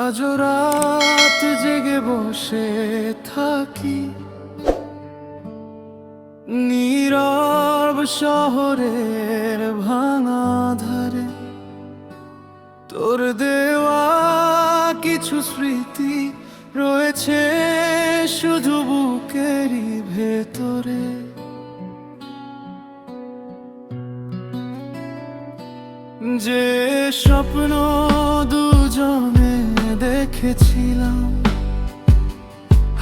আজ রাত জেগে বসে থাকি নীরব শহরের ভাঙা ধারে, তোর দেওয়া কিছু স্মৃতি রয়েছে শুধু বুকেরই ভেতরে। যে স্বপ্ন দুজনে দেখেছিলাম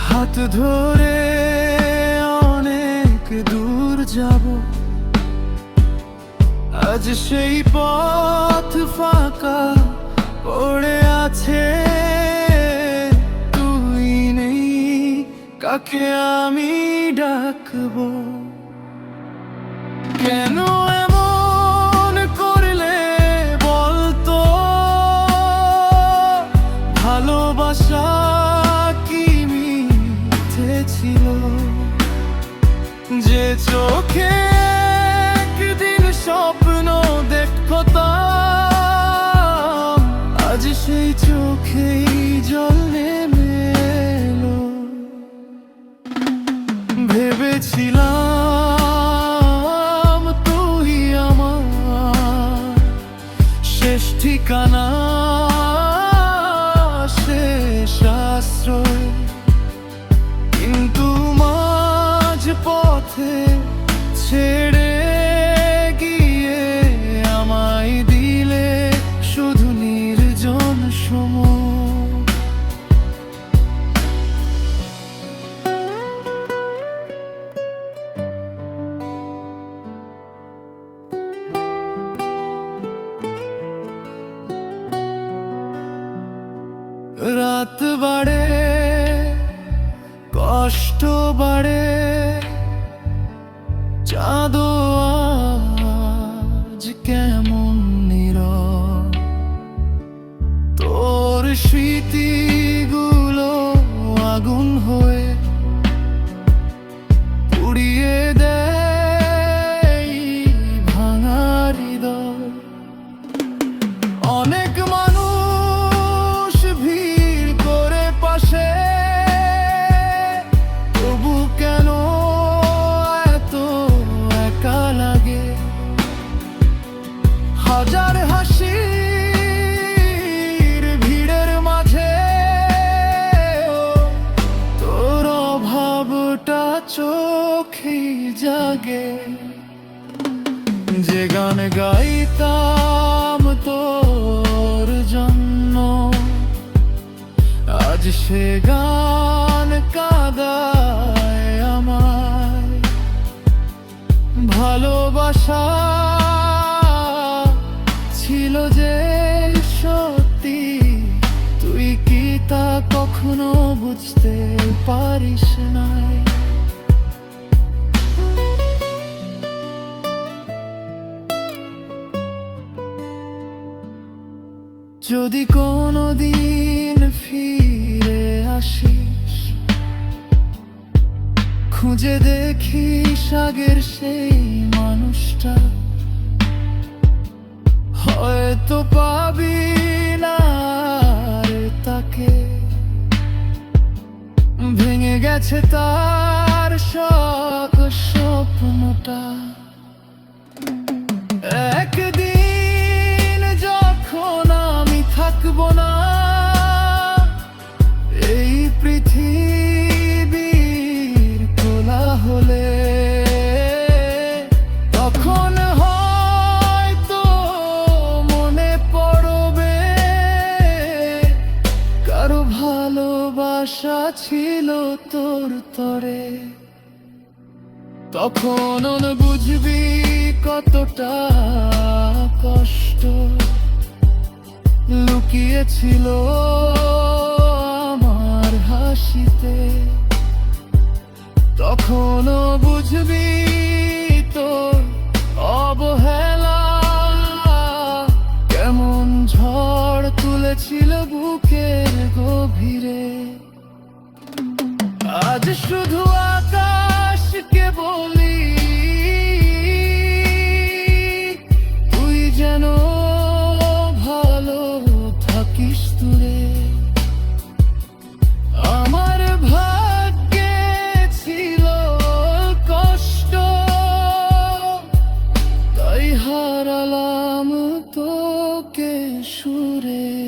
হাত ধরে অনেক দূর যাব, আজ সেই পথ ফাঁকা পড়ে আছে। তুই নেই, কাকে আমি ডাকবো? কেন এমন করলে বলতো? ভালোবাসা কি মিথ্যে ছিল? যে চোখে একদিন স্বপ্ন দেখতাম, আজ সেই চোখেই জল নেমে এলো। ভেবেছিলাম তুই আমার শেষ ঠিকানা, শেষ আশ্রয়, কিন্তু মাঝ পথে ছেড়ে গিয়ে আমায় দিলে শুধু নির্জন সময়। রাত বাড়ে, কষ্ট বাড়ে, চাঁদও আজ কেমন নীরব। তোর স্মৃতিগুলো আগুন হয়ে পুড়িয়ে দেয় ভাঙা হৃদয়। অনেক মানুষ ভিড় করে পাশে, তবু কেন এত একা লাগে? হাজার হাসির ভিড়ের মাঝে তোর অভাবটা চোখে জাগে। যে গান গাইতাম তোর জন্য, আজ সে গান কাঁদায় আমায়। ভালোবাসা ছিল যে সত্যি, তুই কি তা কখনো বুঝতে পারিস নাই? যদি কোনোদিন ফিরে আসিস, খুঁজে দেখিস আগের সেই মানুষটা, হয়তো পাবি না আর তাকে। ভেঙে গেছে তার শখ স্বপ্নটা। একদিন যখন আমি থাকবো না এই পৃথিবীর কোলাহলে, তখন হয়তো মনে পড়বে কারো ভালোবাসা ছিল তোর তরে। তখন বুঝবি কতটা কষ্ট লুকিয়েছিল আমার হাসিতে। তখন বুঝবি তোর অবহেলা কেমন ঝড় তুলেছিল বুকের গভীরে। আজ শুধু আকাশকে বলি, তুই যেন ভালো থাকিস দূরে। বুকে সুরে